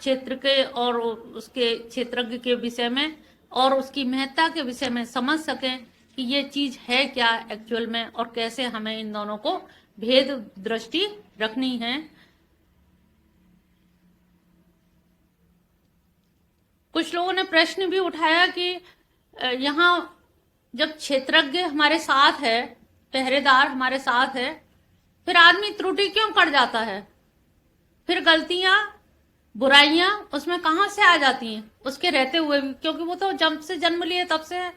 क्षेत्र के और उसके क्षेत्रज्ञ के विषय में और उसकी महत्ता के विषय में समझ सकें कि ये चीज है क्या एक्चुअल में, और कैसे हमें इन दोनों को भेद दृष्टि रखनी है। कुछ लोगों ने प्रश्न भी उठाया कि यहाँ जब क्षेत्रज्ञ हमारे साथ है, पहरेदार हमारे साथ है, फिर आदमी त्रुटि क्यों कर जाता है, फिर गलतियां बुराइयां उसमें कहां से आ जाती हैं उसके रहते हुए भी, क्योंकि वो तो जब से जन्म लिए तब से है।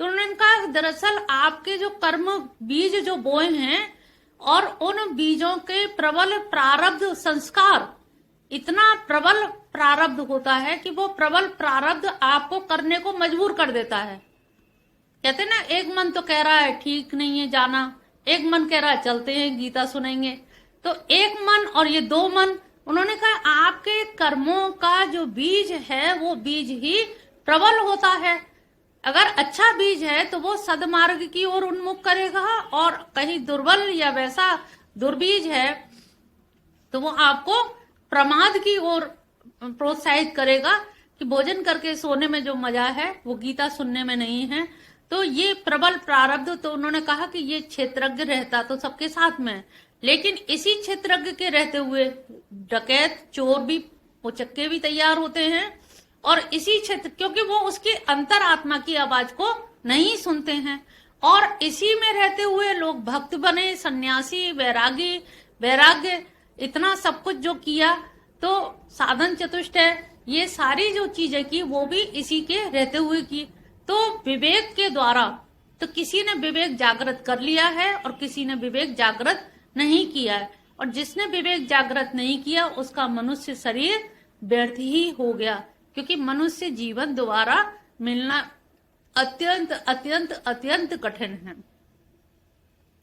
तो उन्होंने कहा दरअसल आपके जो कर्म बीज जो बोए हैं और उन बीजों के प्रबल प्रारब्ध संस्कार, इतना प्रबल प्रारब्ध होता है कि वो प्रबल प्रारब्ध आपको करने को मजबूर कर देता है। कहते ना, एक मन तो कह रहा है ठीक नहीं है जाना, एक मन कह रहा है चलते हैं गीता सुनेंगे। तो एक मन और ये दो मन, उन्होंने कहा आपके कर्मों का जो बीज है वो बीज ही प्रबल होता है। अगर अच्छा बीज है तो वो सदमार्ग की ओर उन्मुख करेगा, और कहीं दुर्बल या वैसा दुर्बीज है तो वो आपको प्रमाद की ओर प्रोत्साहित करेगा कि भोजन करके सोने में जो मजा है वो गीता सुनने में नहीं है। तो ये प्रबल प्रारब्ध, तो उन्होंने कहा कि ये क्षेत्रज्ञ रहता तो सबके साथ में, लेकिन इसी क्षेत्रज्ञ के रहते हुए डकैत चोर भी उचक्के भी तैयार होते हैं, और इसी क्षेत्र, क्योंकि वो उसकी अंतरात्मा की आवाज को नहीं सुनते हैं। और इसी में रहते हुए लोग भक्त बने, सन्यासी, वैरागी, वैराग्य, इतना सब कुछ जो किया, तो साधन चतुष्ट है, ये सारी जो चीजें की वो भी इसी के रहते हुए की। तो विवेक के द्वारा, तो किसी ने विवेक जागृत कर लिया है और किसी ने विवेक जागृत नहीं किया है, और जिसने विवेक जागृत नहीं किया उसका मनुष्य शरीर व्यर्थ ही हो गया, क्योंकि मनुष्य जीवन दोबारा मिलना अत्यंत अत्यंत अत्यंत कठिन है।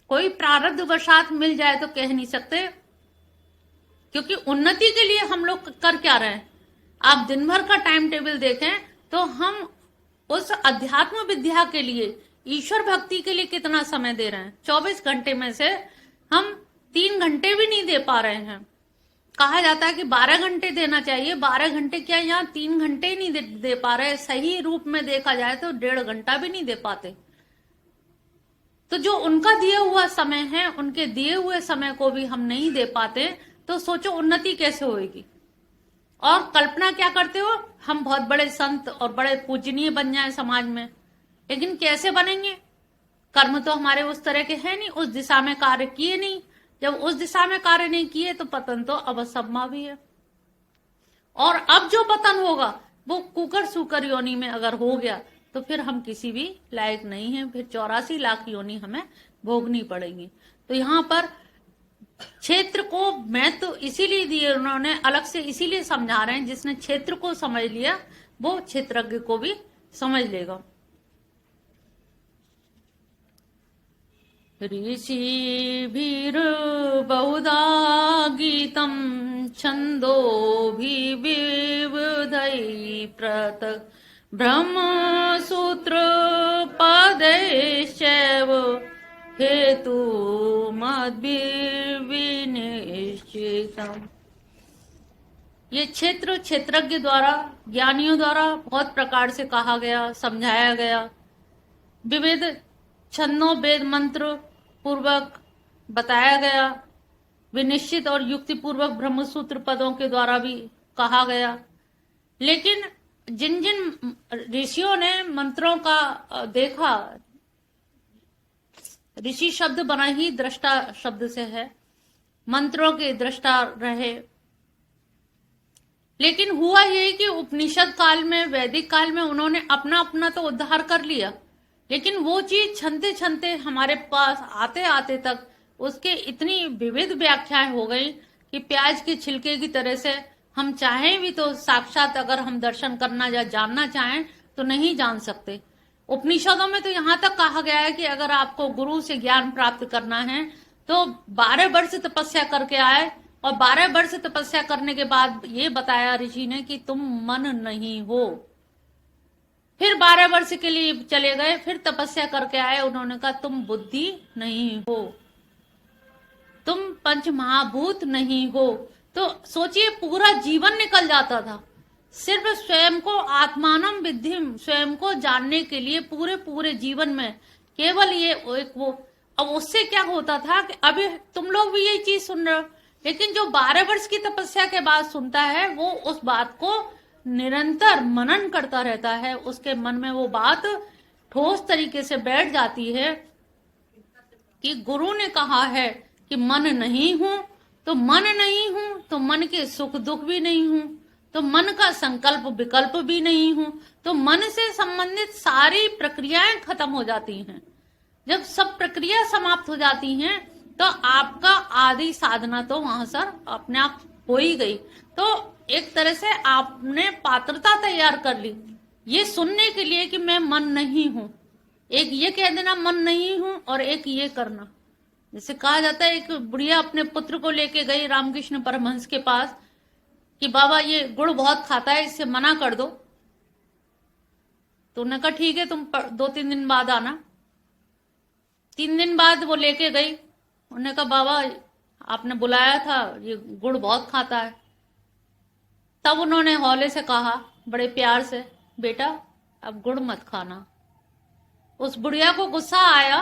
कोई प्रारब्ध वशात मिल जाए तो कह नहीं सकते, क्योंकि उन्नति के लिए हम लोग कर क्या रहे हैं। आप दिन भर का टाइम टेबल देखें तो हम उस अध्यात्म विद्या के लिए, ईश्वर भक्ति के लिए कितना समय दे रहे हैं। 24 घंटे में से हम 3 घंटे भी नहीं दे पा रहे हैं। कहा जाता है कि 12 घंटे देना चाहिए, 12 घंटे क्या, यहाँ 3 घंटे ही नहीं दे पा रहे। सही रूप में देखा जाए तो 1.5 घंटा भी नहीं दे पाते। तो जो उनका दिया हुआ समय है, उनके दिए हुए समय को भी हम नहीं दे पाते, तो सोचो उन्नति कैसे होगी। और कल्पना क्या करते हो, हम बहुत बड़े संत और बड़े पूजनीय बन जाए समाज में, लेकिन कैसे बनेंगे। कर्म तो हमारे उस तरह के हैं नहीं, उस दिशा में कार्य किए नहीं। जब उस दिशा में कार्य नहीं किए तो पतन तो अवसंभव है। और अब जो पतन होगा वो कुकर सुकर योनि में अगर हो गया तो फिर हम किसी भी लायक नहीं है, फिर 84 लाख योनि हमें भोगनी पड़ेगी। तो यहाँ पर क्षेत्र को मैं तो इसीलिए दिए उन्होंने अलग से, इसीलिए समझा रहे हैं, जिसने क्षेत्र को समझ लिया वो क्षेत्रज्ञ को भी समझ लेगा। ऋषि भीर बहुधा गीतम छंदो भी विविधै पृथक् ब्रह्म सूत्र पदैश्चैव हेतु मद्भिर्विनिश्चितम्। ये क्षेत्र क्षेत्रज्ञ द्वारा, ज्ञानियों द्वारा बहुत प्रकार से कहा गया, समझाया गया। विविध छंदों वेद मंत्र पूर्वक बताया गया, विनिश्चित और युक्ति पूर्वक ब्रह्मसूत्र पदों के द्वारा भी कहा गया। लेकिन जिन जिन ऋषियों ने मंत्रों का देखा, ऋषि शब्द बना ही दृष्टा शब्द से है, मंत्रों के दृष्टा रहे। लेकिन हुआ यही कि उपनिषद काल में, वैदिक काल में उन्होंने अपना अपना तो उद्धार कर लिया, लेकिन वो चीज छनते छनते हमारे पास आते आते तक उसके इतनी विविध व्याख्याएं हो गई कि प्याज के छिलके की तरह से हम चाहें भी तो साक्षात अगर हम दर्शन करना या जानना चाहें तो नहीं जान सकते। उपनिषदों में तो यहाँ तक कहा गया है कि अगर आपको गुरु से ज्ञान प्राप्त करना है तो 12 वर्ष तपस्या करके आए, और 12 वर्ष तपस्या करने के बाद ये बताया ऋषि ने कि तुम मन नहीं हो। फिर 12 वर्ष के लिए चले गए, फिर तपस्या करके आए, उन्होंने कहा तुम बुद्धि नहीं हो, तुम पंच महाभूत नहीं हो, तो सोचिए पूरा जीवन निकल जाता था सिर्फ स्वयं को आत्मानम विद्धिम, स्वयं को जानने के लिए पूरे पूरे जीवन में केवल ये एक वो। अब उससे क्या होता था कि अभी तुम लोग भी यही चीज सुन रहे हो, लेकिन जो 12 वर्ष की तपस्या के बाद सुनता है वो उस बात को निरंतर मनन करता रहता है, उसके मन में वो बात ठोस तरीके से बैठ जाती है कि गुरु ने कहा है कि मन नहीं हूं तो मन नहीं हूं, तो मन के सुख दुख भी नहीं हूं, तो मन का संकल्प विकल्प भी नहीं हूं, तो मन से संबंधित सारी प्रक्रियाएं खत्म हो जाती हैं। जब सब प्रक्रिया समाप्त हो जाती हैं तो आपका आदि साधना तो वहां सर अपने आप हो ही गई। तो एक तरह से आपने पात्रता तैयार कर ली ये सुनने के लिए कि मैं मन नहीं हूं। एक ये कह देना मन नहीं हूं और एक ये करना। जैसे कहा जाता है एक बुढ़िया अपने पुत्र को लेके गई रामकृष्ण परमहंस के पास कि बाबा ये गुड़ बहुत खाता है, इससे मना कर दो। तो उन्होंने कहा ठीक है, तुम 2-3 दिन बाद आना। 3 दिन बाद वो लेके गई। उन्होंने कहा बाबा आपने बुलाया था, ये गुड़ बहुत खाता है। तब उन्होंने हौले से कहा बड़े प्यार से, बेटा अब गुड़ मत खाना। उस बुढ़िया को गुस्सा आया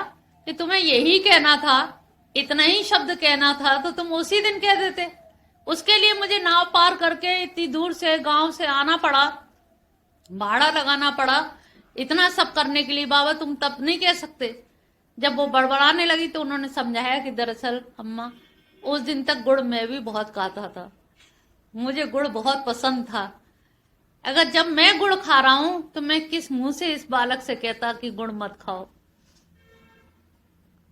कि तुम्हें यही कहना था, इतना ही शब्द कहना था तो तुम उसी दिन कह देते। उसके लिए मुझे नाव पार करके इतनी दूर से गांव से आना पड़ा, भाड़ा लगाना पड़ा, इतना सब करने के लिए। बाबा तुम तब नहीं कह सकते। जब वो बड़बड़ाने लगी तो उन्होंने समझाया कि दरअसल अम्मा उस दिन तक गुड़ मैं भी बहुत खाता था, मुझे गुड़ बहुत पसंद था। अगर जब मैं गुड़ खा रहा हूं तो मैं किस मुंह से इस बालक से कहता कि गुड़ मत खाओ।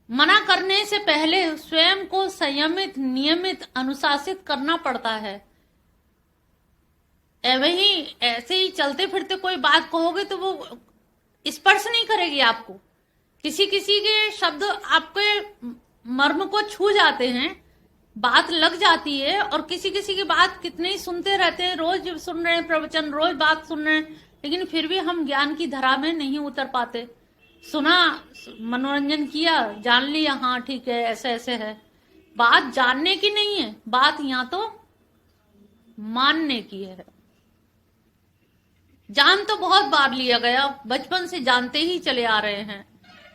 मना करने से पहले स्वयं को संयमित, नियमित, अनुशासित करना पड़ता है। वही ऐसे ही चलते फिरते कोई बात कहोगे तो वो स्पर्श नहीं करेगी आपको। किसी किसी के शब्द आपके मर्म को छू जाते हैं, बात लग जाती है। और किसी किसी की बात कितने ही सुनते रहते हैं, रोज सुन रहे हैं प्रवचन, रोज बात सुन रहे हैं, लेकिन फिर भी हम ज्ञान की धारा में नहीं उतर पाते। सुना, मनोरंजन किया, जान लिया, हाँ ठीक है ऐसे ऐसे है। बात जानने की नहीं है, बात यहाँ तो मानने की है। जान तो बहुत बार लिया गया, बचपन से जानते ही चले आ रहे हैं,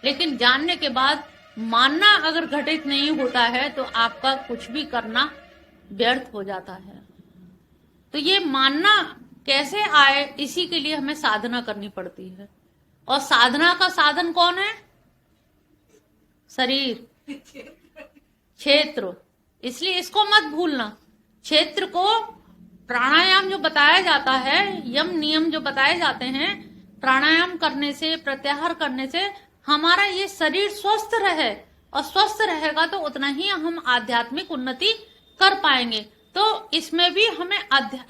लेकिन जानने के बाद मानना अगर घटित नहीं होता है तो आपका कुछ भी करना व्यर्थ हो जाता है। तो ये मानना कैसे आए, इसी के लिए हमें साधना करनी पड़ती है। और साधना का साधन कौन है? शरीर, क्षेत्र। इसलिए इसको मत भूलना। क्षेत्र को प्राणायाम जो बताया जाता है, यम नियम जो बताए जाते हैं, प्राणायाम करने से, प्रत्याहार करने से हमारा ये शरीर स्वस्थ रहे, और स्वस्थ रहेगा तो उतना ही हम आध्यात्मिक उन्नति कर पाएंगे। तो इसमें भी हमें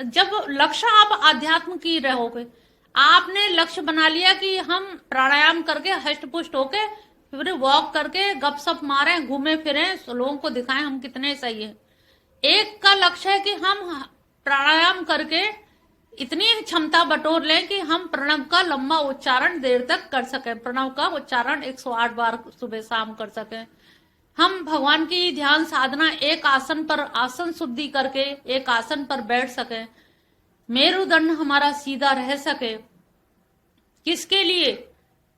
जब लक्ष्य आप आध्यात्म की रहोगे, आपने लक्ष्य बना लिया कि हम प्राणायाम करके हष्ट पुष्ट होके फिर वॉक करके गपशप मारें, घूमे फिरें, लोगों को दिखाएं हम कितने सही हैं। एक का लक्ष्य है कि हम प्राणायाम करके इतनी क्षमता बटोर लें कि हम प्रणव का लंबा उच्चारण देर तक कर सकें, प्रणव का उच्चारण 108 बार सुबह शाम कर सकें। हम भगवान की ध्यान साधना एक आसन पर आसन शुद्धि करके एक आसन पर बैठ सकें, मेरुदंड हमारा सीधा रह सके। किसके लिए?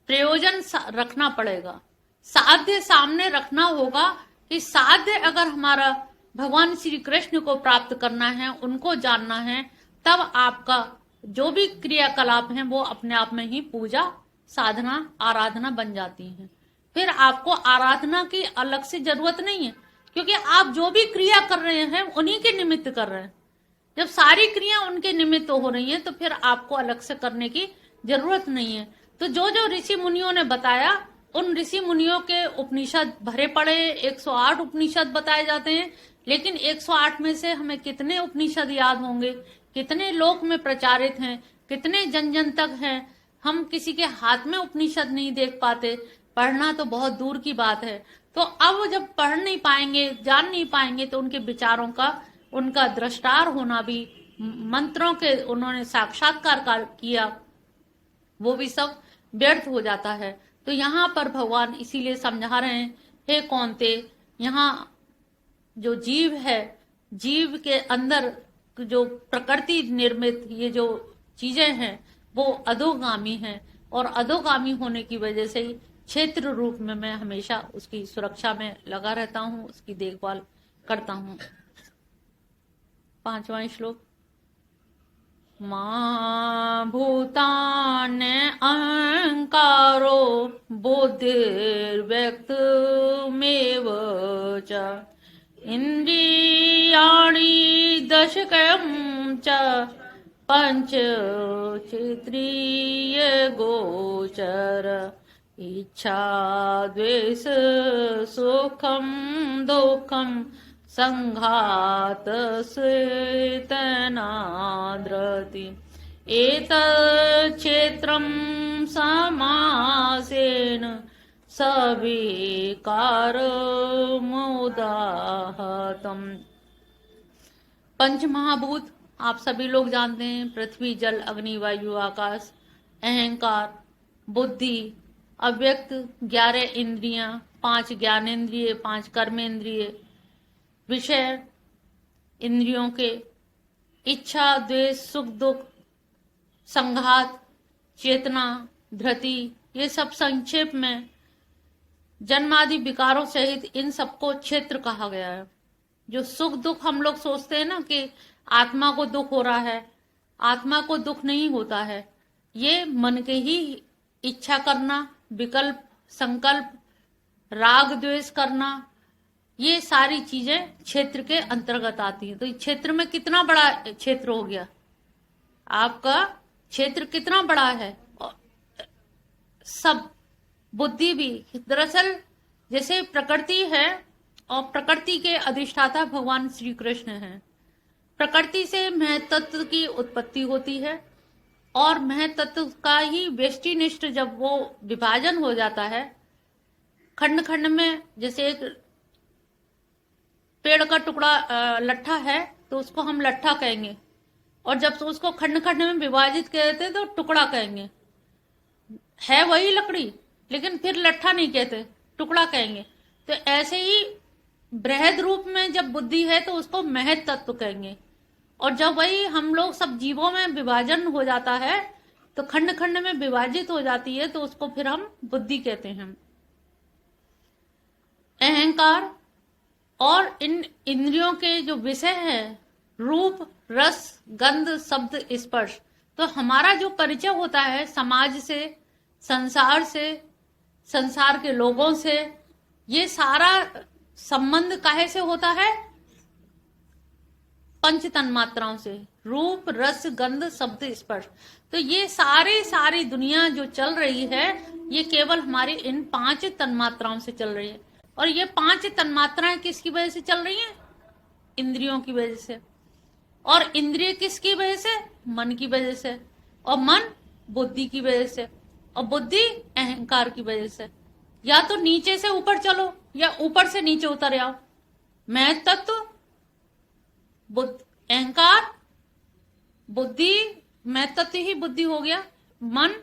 प्रयोजन रखना पड़ेगा, साध्य सामने रखना होगा कि साध्य अगर हमारा भगवान श्री कृष्ण को प्राप्त करना है, उनको जानना है, तब आपका जो भी क्रियाकलाप हैं वो अपने आप में ही पूजा, साधना, आराधना बन जाती हैं। फिर आपको आराधना की अलग से जरूरत नहीं है, क्योंकि आप जो भी क्रिया कर रहे हैं उन्हीं के निमित्त कर रहे हैं। जब सारी क्रिया उनके निमित्त हो रही हैं तो फिर आपको अलग से करने की जरूरत नहीं है। तो जो जो ऋषि मुनियों ने बताया, उन ऋषि मुनियों के उपनिषद भरे पड़े 108 उपनिषद बताए जाते हैं, लेकिन 108 में से हमें कितने उपनिषद याद होंगे, कितने लोक में प्रचारित हैं, कितने जन जन तक हैं। हम किसी के हाथ में उपनिषद नहीं देख पाते, पढ़ना तो बहुत दूर की बात है। तो अब जब पढ़ नहीं पाएंगे, जान नहीं पाएंगे, तो उनके विचारों का, उनका दृष्टार होना भी, मंत्रों के उन्होंने साक्षात्कार किया, वो भी सब व्यर्थ हो जाता है। तो यहाँ पर भगवान इसीलिए समझा रहे हैं, हे कौन्ते, यहाँ जो जीव है जीव के अंदर जो प्रकृति निर्मित ये जो चीजें हैं वो अधोगामी हैं, और अधोगामी होने की वजह से ही क्षेत्र रूप में मैं हमेशा उसकी सुरक्षा में लगा रहता हूँ, उसकी देखभाल करता हूँ। 5वां श्लोक। मा भूतान अहंकारो बुद्धिर्व्यक्तमेव च इंद्रियाणि दशकं च पंच क्षेत्रीय गोचर इच्छा द्वेष सुखम दुखम संघात स्वेतनाद्रति एतत् क्षेत्रं समासेन सविकारमुदाहतम्। पंच महाभूत आप सभी लोग जानते हैं, पृथ्वी जल अग्नि वायु आकाश, अहंकार, बुद्धि, अव्यक्त 11 इंद्रियां, 5 ज्ञानेन्द्रिय, 5 कर्मेंद्रिय, विषय इंद्रियों के, इच्छा द्वेष सुख दुख संघात चेतना धृति, ये सब संक्षेप में जन्मादि विकारों सहित इन सबको क्षेत्र कहा गया है। जो सुख दुख हम लोग सोचते हैं ना कि आत्मा को दुख हो रहा है, आत्मा को दुख नहीं होता है, ये मन के ही इच्छा करना, विकल्प संकल्प, राग द्वेष करना, ये सारी चीजें क्षेत्र के अंतर्गत आती हैं। तो इस क्षेत्र में कितना बड़ा क्षेत्र हो गया, आपका क्षेत्र कितना बड़ा है। सब बुद्धि भी दरअसल जैसे प्रकृति है और प्रकृति के अधिष्ठाता भगवान श्री कृष्ण हैं। प्रकृति से महतत्व की उत्पत्ति होती है और महतत्व का ही व्यष्टिनिष्ठ जब वो विभाजन हो जाता है खंड खंड में, जैसे एक पेड़ का टुकड़ा लट्ठा है तो उसको हम लट्ठा कहेंगे, और जब तो उसको खंड खंड में विभाजित करते तो टुकड़ा कहेंगे। है वही लकड़ी लेकिन फिर लट्ठा नहीं कहते, टुकड़ा कहेंगे। तो ऐसे ही बृहद रूप में जब बुद्धि है तो उसको महत तत्व कहेंगे, और जब वही हम लोग सब जीवों में विभाजन हो जाता है तो खंड खंड में विभाजित हो जाती है तो उसको फिर हम बुद्धि कहते हैं। अहंकार और इन इंद्रियों के जो विषय है रूप रस गंध शब्द स्पर्श, तो हमारा जो परिचय होता है समाज से, संसार के लोगों से, ये सारा संबंध काहे से होता है, पंच तन्मात्राओं से, रूप रस गंध शब्द स्पर्श। तो ये सारी दुनिया जो चल रही है ये केवल हमारी इन 5 तन्मात्राओं से चल रही है। और ये 5 तन्मात्राएं किसकी वजह से चल रही हैं, इंद्रियों की वजह से। और इंद्रिय किसकी वजह से, मन की वजह से, और मन बुद्धि की वजह से, और बुद्धि अहंकार की वजह से। या तो नीचे से ऊपर चलो या ऊपर से नीचे उतर आओ। मैं तत्व अहंकार बुद्धि, मैं तत्व ही बुद्धि हो गया, मन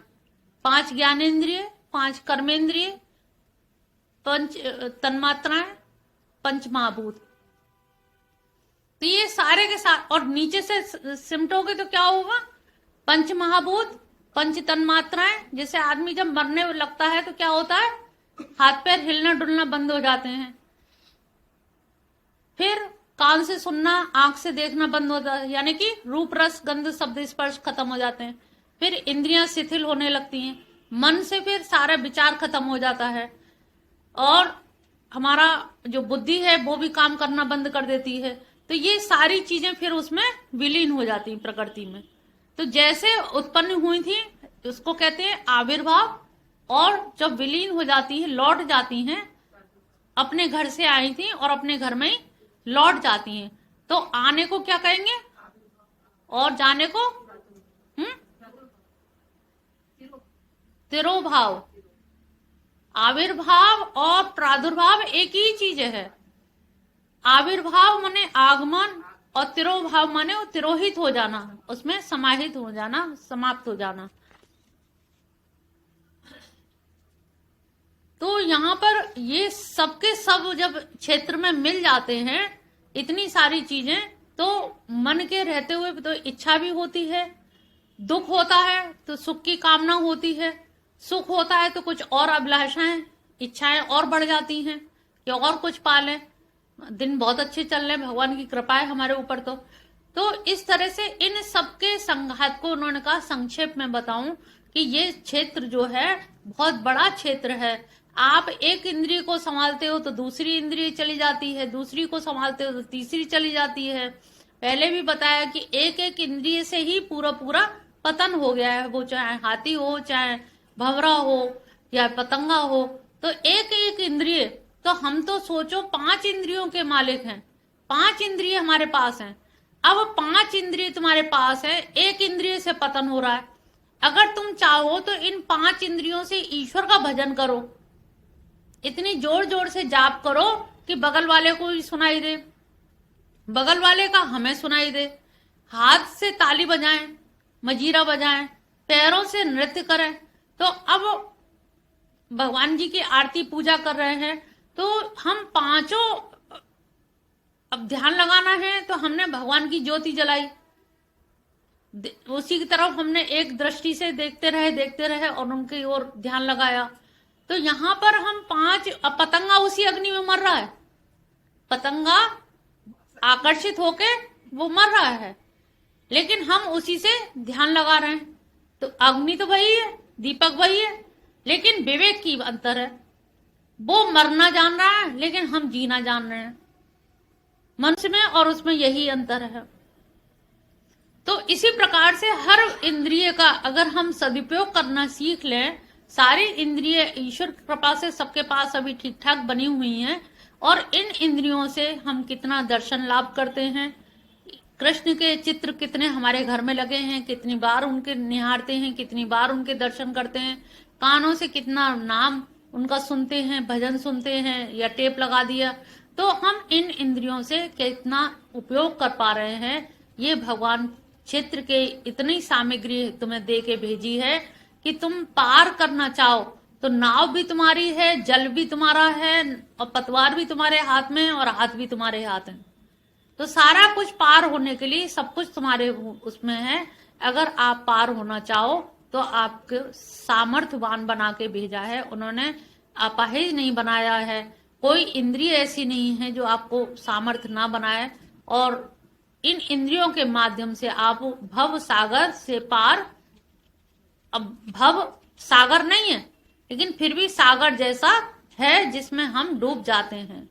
5 ज्ञानेन्द्रिय, 5 कर्मेंद्रिय, 5 तन्मात्राएं, 5 महाभूत। तो ये सारे के साथ, और नीचे से सिमटोगे तो क्या होगा, 5 महाभूत 5 तन्मात्राएं। जैसे आदमी जब मरने लगता है तो क्या होता है, हाथ पैर हिलना डुलना बंद हो जाते हैं, फिर कान से सुनना आंख से देखना बंद हो जाता है, यानी कि रूप रस गंध शब्द स्पर्श खत्म हो जाते हैं। फिर इंद्रियां शिथिल होने लगती हैं, मन से फिर सारा विचार खत्म हो जाता है, और हमारा जो बुद्धि है वो भी काम करना बंद कर देती है। तो ये सारी चीजें फिर उसमें विलीन हो जाती हैं प्रकृति में। तो जैसे उत्पन्न हुई थी उसको कहते हैं आविर्भाव, और जब विलीन हो जाती है लौट जाती हैं, अपने घर से आई थी और अपने घर में ही लौट जाती हैं, तो आने को क्या कहेंगे और जाने को तिरोभाव। आविर्भाव और प्रादुर्भाव एक ही चीज है। आविर्भाव माने आगमन और तिरोभाव माने वो तिरोहित हो जाना, उसमें समाहित हो जाना, समाप्त हो जाना। तो यहाँ पर ये सबके सब जब क्षेत्र में मिल जाते हैं इतनी सारी चीजें, तो मन के रहते हुए तो इच्छा भी होती है, दुख होता है तो सुख की कामना होती है, सुख होता है तो कुछ और अभिलाषाएं, इच्छाएं और बढ़ जाती हैं कि और कुछ पा लें। दिन बहुत अच्छे चल रहे हैं, भगवान की कृपा है हमारे ऊपर। तो इस तरह से इन सबके संघात को उन्होंने कहा संक्षेप में बताऊं कि ये क्षेत्र जो है बहुत बड़ा क्षेत्र है। आप एक इंद्रिय को संभालते हो तो दूसरी इंद्रिय चली जाती है, दूसरी को संभालते हो तो तीसरी चली जाती है। पहले भी बताया कि एक एक इंद्रिय से ही पूरा पूरा पतन हो गया है, वो चाहे हाथी हो, चाहे भंवरा हो या पतंगा हो। तो एक एक इंद्रिय, तो हम तो सोचो 5 इंद्रियों के मालिक हैं, 5 इंद्रिय हमारे पास हैं। अब 5 इंद्रिय तुम्हारे पास है, एक इंद्रिय से पतन हो रहा है। अगर तुम चाहो तो इन 5 इंद्रियों से ईश्वर का भजन करो, इतनी जोर जोर से जाप करो कि बगल वाले को भी सुनाई दे, बगल वाले का हमें सुनाई दे। हाथ से ताली बजाएं, मजीरा बजाएं, पैरों से नृत्य करें। तो अब भगवान जी की आरती पूजा कर रहे हैं, तो हम पांचों, अब ध्यान लगाना है तो हमने भगवान की ज्योति जलाई, उसी की तरफ हमने एक दृष्टि से देखते रहे और उनकी ओर ध्यान लगाया। तो यहां पर हम 5, पतंगा उसी अग्नि में मर रहा है, पतंगा आकर्षित होके वो मर रहा है, लेकिन हम उसी से ध्यान लगा रहे हैं। तो अग्नि तो वही है, दीपक वही है, लेकिन विवेक की अंतर है। वो मरना जान रहा है लेकिन हम जीना जान रहे हैं। मनुष्य में और उसमें यही अंतर है। तो इसी प्रकार से हर इंद्रिय का अगर हम सदुपयोग करना सीख लें, सारी इंद्रिय ईश्वर की कृपा से सबके पास अभी ठीक ठाक बनी हुई हैं, और इन इंद्रियों से हम कितना दर्शन लाभ करते हैं। कृष्ण के चित्र कितने हमारे घर में लगे हैं, कितनी बार उनके निहारते हैं, कितनी बार उनके दर्शन करते हैं, कानों से कितना नाम उनका सुनते हैं, भजन सुनते हैं या टेप लगा दिया। तो हम इन इंद्रियों से कितना उपयोग कर पा रहे हैं, ये भगवान क्षेत्र के इतनी सामग्री तुम्हें दे के भेजी है कि तुम पार करना चाहो तो नाव भी तुम्हारी है, जल भी तुम्हारा है, और पतवार भी तुम्हारे हाथ में है, और हाथ भी तुम्हारे हाथ में। तो सारा कुछ पार होने के लिए सब कुछ तुम्हारे उसमें है। अगर आप पार होना चाहो तो आपके सामर्थ्यवान बना के भेजा है उन्होंने, अपाहिज नहीं बनाया है। कोई इंद्रिय ऐसी नहीं है जो आपको सामर्थ्य ना बनाए, और इन इंद्रियों के माध्यम से आप भव सागर से पार, अब भव सागर नहीं है लेकिन फिर भी सागर जैसा है जिसमें हम डूब जाते हैं।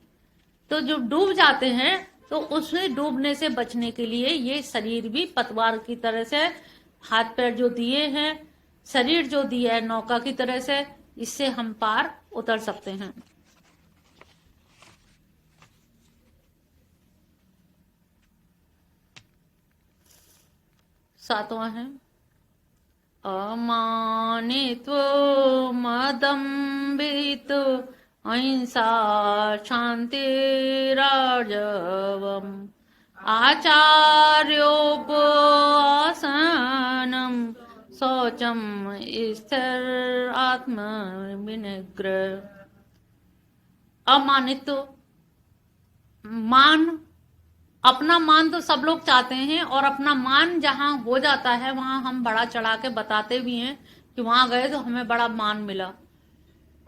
तो जो डूब जाते हैं तो उसमें डूबने से बचने के लिए ये शरीर भी पतवार की तरह से, हाथ पैर जो दिए हैं, शरीर जो दिया है नौका की तरह से, इससे हम पार उतर सकते हैं। सातवां है अमानित्व मदम्बित अहिंसा शांतिरार्जवम् आचार्योपासनम शौचम स्थिर आत्मविनिग्रह। अमानित्व, मान, अपना मान तो सब लोग चाहते हैं, और अपना मान जहां हो जाता है वहां हम बड़ा चढ़ा के बताते भी हैं कि वहां गए तो हमें बड़ा मान मिला।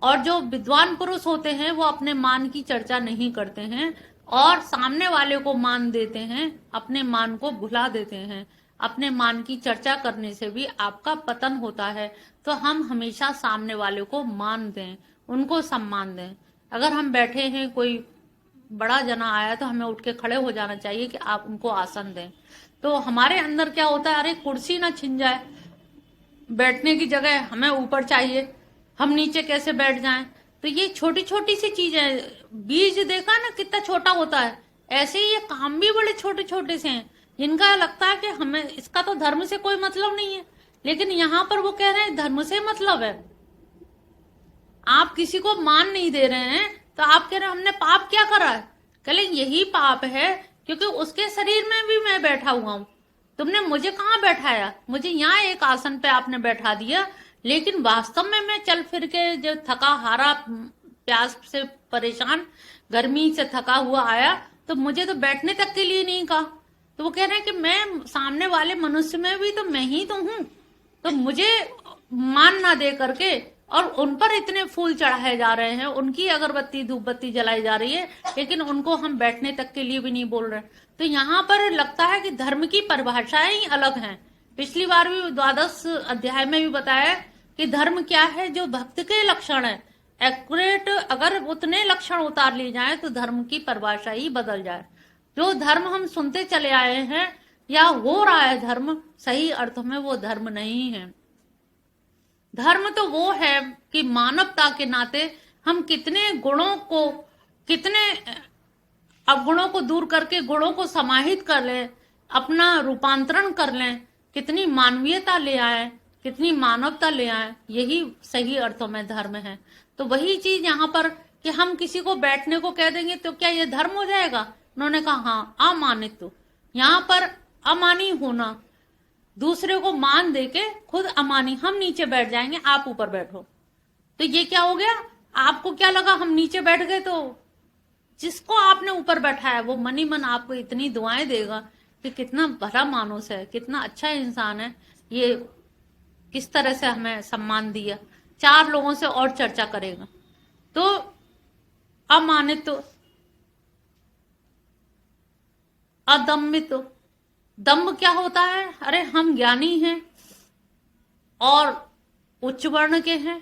और जो विद्वान पुरुष होते हैं वो अपने मान की चर्चा नहीं करते हैं और सामने वाले को मान देते हैं, अपने मान को भुला देते हैं। अपने मान की चर्चा करने से भी आपका पतन होता है। तो हम हमेशा सामने वाले को मान दें, उनको सम्मान दें। अगर हम बैठे हैं, कोई बड़ा जना आया तो हमें उठ के खड़े हो जाना चाहिए कि आप उनको आसन दें। तो हमारे अंदर क्या होता है, अरे कुर्सी ना छिन जाए, बैठने की जगह हमें ऊपर चाहिए, हम नीचे कैसे बैठ जाएं। तो ये छोटी छोटी सी चीजें, बीज देखा ना कितना छोटा होता है, ऐसे ही ये काम भी बड़े छोटे छोटे से हैं जिनका लगता है कि हमें इसका तो धर्म से कोई मतलब नहीं है, लेकिन यहाँ पर वो कह रहे हैं धर्म से मतलब है। आप किसी को मान नहीं दे रहे हैं तो आप कह रहे हैं हमने पाप क्या करा है, कह यही पाप है क्योंकि उसके शरीर में भी मैं बैठा हुआ हूं। तुमने मुझे कहाँ बैठाया, मुझे यहाँ एक आसन पे आपने बैठा दिया, लेकिन वास्तव में मैं चल फिर के जो थका हारा, प्यास से परेशान, गर्मी से थका हुआ आया तो मुझे तो बैठने तक के लिए नहीं कहा। तो वो कह रहे हैं कि मैं सामने वाले मनुष्य में भी तो मैं ही तो हूं, तो मुझे मान ना दे करके और उन पर इतने फूल चढ़ाए जा रहे हैं, उनकी अगरबत्ती धूप बत्ती जलाई जा रही है, लेकिन उनको हम बैठने तक के लिए भी नहीं बोल रहे। तो यहाँ पर लगता है कि धर्म की परिभाषाएं ही अलग हैं। पिछली बार भी 12 अध्याय में भी बताया कि धर्म क्या है, जो भक्त के लक्षण है, एक्यूरेट अगर उतने लक्षण उतार लिए जाए तो धर्म की परिभाषा ही बदल जाए। जो धर्म हम सुनते चले आए हैं या हो रहा है धर्म, सही अर्थ में वो धर्म नहीं है। धर्म तो वो है कि मानवता के नाते हम कितने गुणों को, कितने अवगुणों को दूर करके गुणों को समाहित कर लें, अपना रूपांतरण कर लें, कितनी मानवीयता ले आए, कितनी मानवता ले आए, यही सही अर्थों में धर्म है। तो वही चीज यहाँ पर कि हम किसी को बैठने को कह देंगे तो क्या ये धर्म हो जाएगा? उन्होंने कहा हाँ, अमानित। यहाँ पर अमानी होना, दूसरे को मान देके खुद अमानी, हम नीचे बैठ जाएंगे, आप ऊपर बैठो, तो ये क्या हो गया? आपको क्या लगा हम नीचे बैठ गए तो जिसको आपने ऊपर बैठाया वो मनी मन आपको इतनी दुआएं देगा कि कितना भला मानुस है, कितना अच्छा इंसान है, ये किस तरह से हमें सम्मान दिया, 4 लोगों से और चर्चा करेगा। तो अमानित, अदम्मित। दम्भ क्या होता है? अरे हम ज्ञानी हैं और उच्च वर्ण के हैं,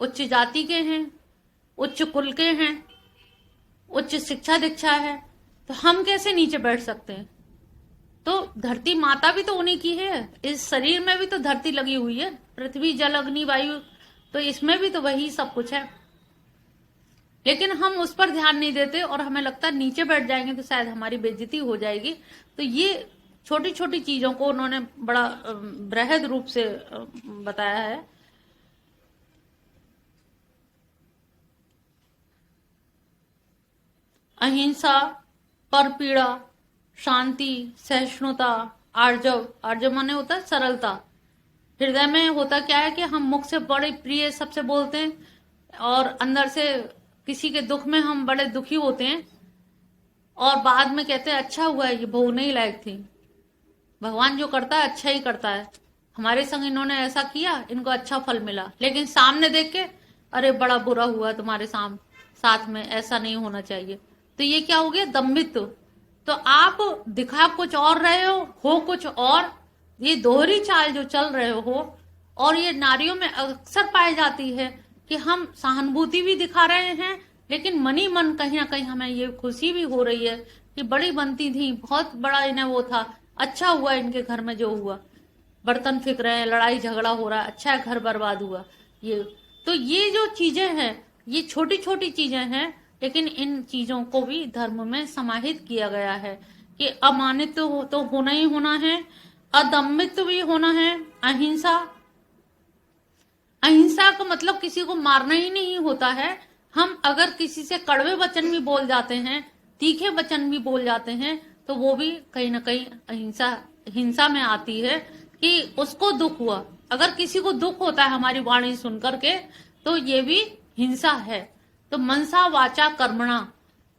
उच्च जाति के हैं, उच्च कुल के हैं, उच्च शिक्षा दीक्षा है, तो हम कैसे नीचे बैठ सकते हैं? तो धरती माता भी तो उन्हीं की है, इस शरीर में भी तो धरती लगी हुई है, पृथ्वी जल अग्नि वायु, तो इसमें भी तो वही सब कुछ है, लेकिन हम उस पर ध्यान नहीं देते और हमें लगता है नीचे बैठ जाएंगे तो शायद हमारी बेइज्जती हो जाएगी। तो ये छोटी छोटी चीजों को उन्होंने बड़ा बृहद रूप से बताया है। अहिंसा, परपीड़ा, शांति, सहिष्णुता, आर्जव। आर्जव माने होता है सरलता। हृदय में होता क्या है कि हम मुख से बड़े प्रिय सबसे बोलते हैं और अंदर से किसी के दुख में हम बड़े दुखी होते हैं और बाद में कहते हैं अच्छा हुआ है, ये बहू नहीं लायक थी। भगवान जो करता है अच्छा ही करता है, हमारे संग इन्होंने ऐसा किया, इनको अच्छा फल मिला, लेकिन सामने देख के अरे बड़ा बुरा हुआ तुम्हारे साथ में, ऐसा नहीं होना चाहिए। तो ये क्या हो गया? दम्भित्व। तो आप दिखा कुछ और रहे हो कुछ और, ये दोहरी चाल जो चल रहे हो, और ये नारियों में अक्सर पाई जाती है कि हम सहानुभूति भी दिखा रहे हैं, लेकिन मनी मन कहीं ना कहीं हमें ये खुशी भी हो रही है कि बड़ी बनती थी, बहुत बड़ा इन्हें वो था, अच्छा हुआ इनके घर में जो हुआ, बर्तन फेंक रहे हैं, लड़ाई झगड़ा हो रहा है, अच्छा है घर बर्बाद हुआ। ये तो ये जो चीजें हैं ये छोटी छोटी चीजें हैं, लेकिन इन चीजों को भी धर्म में समाहित किया गया है कि अमानित तो होना ही होना है, अदम्मित भी होना है, अहिंसा। अहिंसा का मतलब किसी को मारना ही नहीं होता है। हम अगर किसी से कड़वे वचन भी बोल जाते हैं, तीखे वचन भी बोल जाते हैं, तो वो भी कहीं ना कहीं हिंसा में आती है कि उसको दुख हुआ। अगर किसी को दुख होता है हमारी वाणी सुन करके, तो ये भी हिंसा है। तो मनसा वाचा कर्मणा,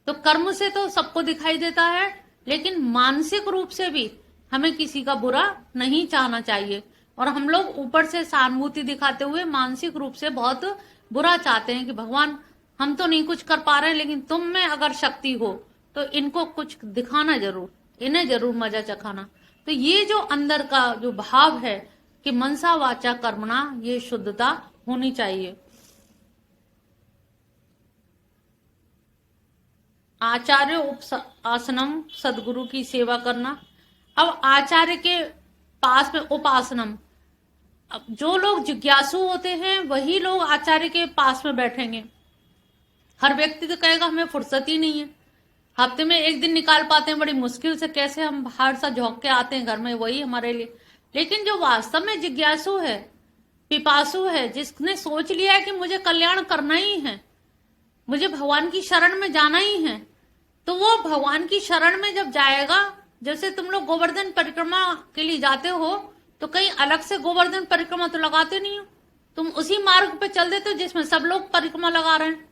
तो कर्म से तो सबको दिखाई देता है, लेकिन मानसिक रूप से भी हमें किसी का बुरा नहीं चाहना चाहिए। और हम लोग ऊपर से सहानुभूति दिखाते हुए मानसिक रूप से बहुत बुरा चाहते हैं कि भगवान हम तो नहीं कुछ कर पा रहे, लेकिन तुम में अगर शक्ति हो तो इनको कुछ दिखाना जरूर, इन्हें जरूर मजा चखाना। तो ये जो अंदर का जो भाव है कि मनसा वाचा कर्मणा, ये शुद्धता होनी चाहिए। आचार्य उपासनम, सदगुरु की सेवा करना। अब आचार्य के पास में उपासनम, अब जो लोग जिज्ञासु होते हैं वही लोग आचार्य के पास में बैठेंगे। हर व्यक्ति तो कहेगा हमें फुर्सत ही नहीं है, हफ्ते में एक दिन निकाल पाते हैं, बड़ी मुश्किल से कैसे हम बाहर सा झोंक के आते हैं घर में, वही हमारे लिए। लेकिन जो वास्तव में जिज्ञासु है, पिपासु है, जिसने सोच लिया है कि मुझे कल्याण करना ही है, मुझे भगवान की शरण में जाना ही है, तो वो भगवान की शरण में जब जाएगा, जैसे तुम लोग गोवर्धन परिक्रमा के लिए जाते हो तो कहीं अलग से गोवर्धन परिक्रमा तो लगाते नहीं हो, तुम उसी मार्ग पे चल देते हो जिसमें सब लोग परिक्रमा लगा रहे हैं।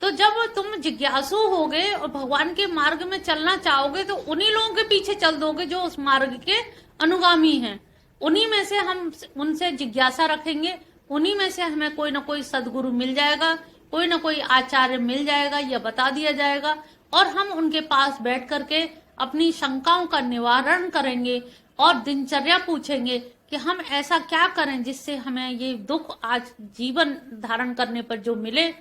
तो जब तुम जिज्ञासु होगे और भगवान के मार्ग में चलना चाहोगे तो उन्हीं लोगों के पीछे चल दोगे जो उस मार्ग के अनुगामी हैं। उन्हीं में से हम उनसे जिज्ञासा रखेंगे, उन्हीं में से हमें कोई ना कोई सदगुरु मिल जाएगा, कोई ना कोई आचार्य मिल जाएगा या बता दिया जाएगा, और हम उनके पास बैठ करके अपनी शंकाओं का निवारण करेंगे और दिनचर्या पूछेंगे कि हम ऐसा क्या करें जिससे हमें ये दुख आज जीवन धारण करने पर जो मिले,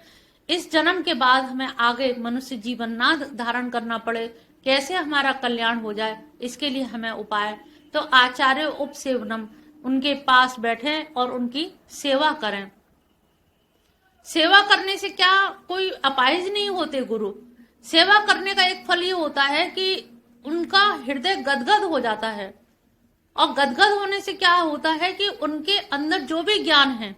इस जन्म के बाद हमें आगे मनुष्य जीवन ना धारण करना पड़े, कैसे हमारा कल्याण हो जाए, इसके लिए हमें उपाय। तो आचार्य उपसेवनम, उनके पास बैठे और उनकी सेवा करें। सेवा करने से क्या कोई अपाहिज नहीं होते गुरु। सेवा करने का एक फल ये होता है कि उनका हृदय गदगद हो जाता है, और गदगद होने से क्या होता है कि उनके अंदर जो भी ज्ञान है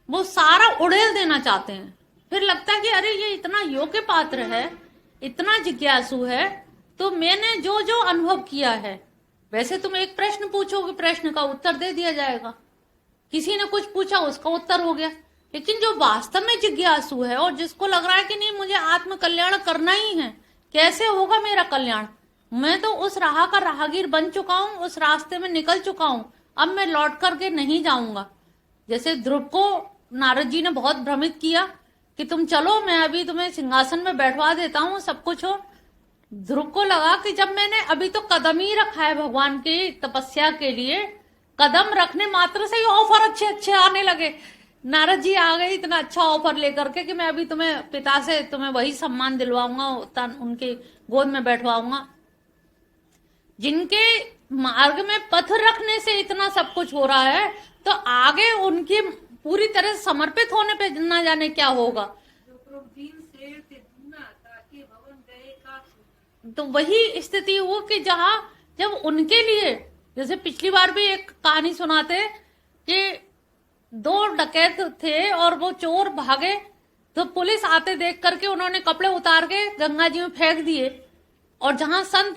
वो सारा उड़ेल देना चाहते हैं। फिर लगता है कि अरे ये इतना योग्य पात्र है, इतना जिज्ञासु है, तो मैंने जो जो अनुभव किया है, वैसे तुम एक प्रश्न पूछोगे, प्रश्न का उत्तर दे दिया जाएगा, किसी ने कुछ पूछा उसका उत्तर हो गया। लेकिन जो वास्तव में जिज्ञासु है और जिसको लग रहा है कि नहीं मुझे आत्म कल्याण करना ही है, कैसे होगा मेरा कल्याण, मैं तो उस राह का राहगीर बन चुका हूं, उस रास्ते में निकल चुका हूं, अब मैं लौट करके नहीं जाऊंगा। जैसे ध्रुव को नारद जी ने बहुत भ्रमित किया कि तुम चलो, मैं अभी तुम्हें सिंहासन में बैठवा देता हूँ, सब कुछ हो। ध्रुव को लगा कि जब मैंने अभी तो कदम ही रखा है भगवान की तपस्या के लिए, कदम रखने मात्र से ही ऑफर अच्छे अच्छे आने लगे। नारद जी आ गए इतना अच्छा ऑफर लेकर के कि मैं अभी तुम्हें पिता से तुम्हें वही सम्मान दिलवाऊंगा, उनके गोद में बैठवाऊंगा। जिनके मार्ग में पथ रखने से इतना सब कुछ हो रहा है, तो आगे उनकी पूरी तरह समर्पित होने पे ना जाने क्या होगा। तो वही स्थिति हो कि जब उनके लिए, जैसे पिछली बार भी एक कहानी सुनाते कि 2 डकैत थे और वो चोर भागे, तो पुलिस आते देख करके उन्होंने कपड़े उतार के गंगा जी में फेंक दिए, और जहां संत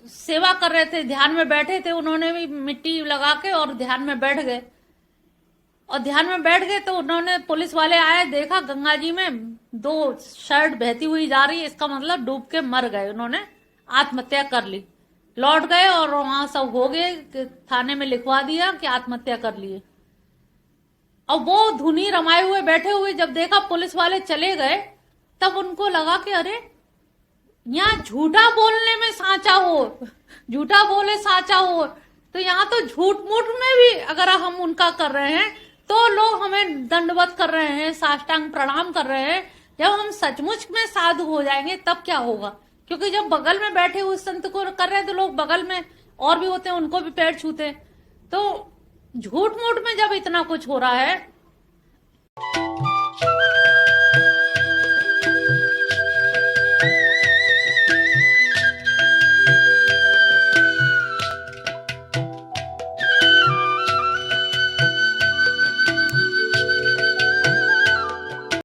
सेवा कर रहे थे, ध्यान में बैठे थे, उन्होंने भी मिट्टी लगा के और ध्यान में बैठ गए। और ध्यान में बैठ गए तो उन्होंने, पुलिस वाले आए, देखा गंगा जी में 2 शर्ट बहती हुई जा रही है, इसका मतलब डूब के मर गए, उन्होंने आत्महत्या कर ली। लौट गए और वहां सब हो गए, थाने में लिखवा दिया कि आत्महत्या कर लिए। और वो धुनी रमाए हुए बैठे हुए जब देखा पुलिस वाले चले गए, तब उनको लगा कि अरे यहाँ झूठा बोलने में साचा हो, झूठा बोले साचा हो, तो यहाँ तो झूठ मूठ में भी अगर हम उनका कर रहे हैं तो लोग हमें दंडवत कर रहे हैं, साष्टांग प्रणाम कर रहे हैं। जब हम सचमुच में साधु हो जाएंगे तब क्या होगा, क्योंकि जब बगल में बैठे हुए संत को कर रहे हैं तो लोग बगल में और भी होते हैं, उनको भी पैर छूते हैं। तो झूठ मूठ में जब इतना कुछ हो रहा है,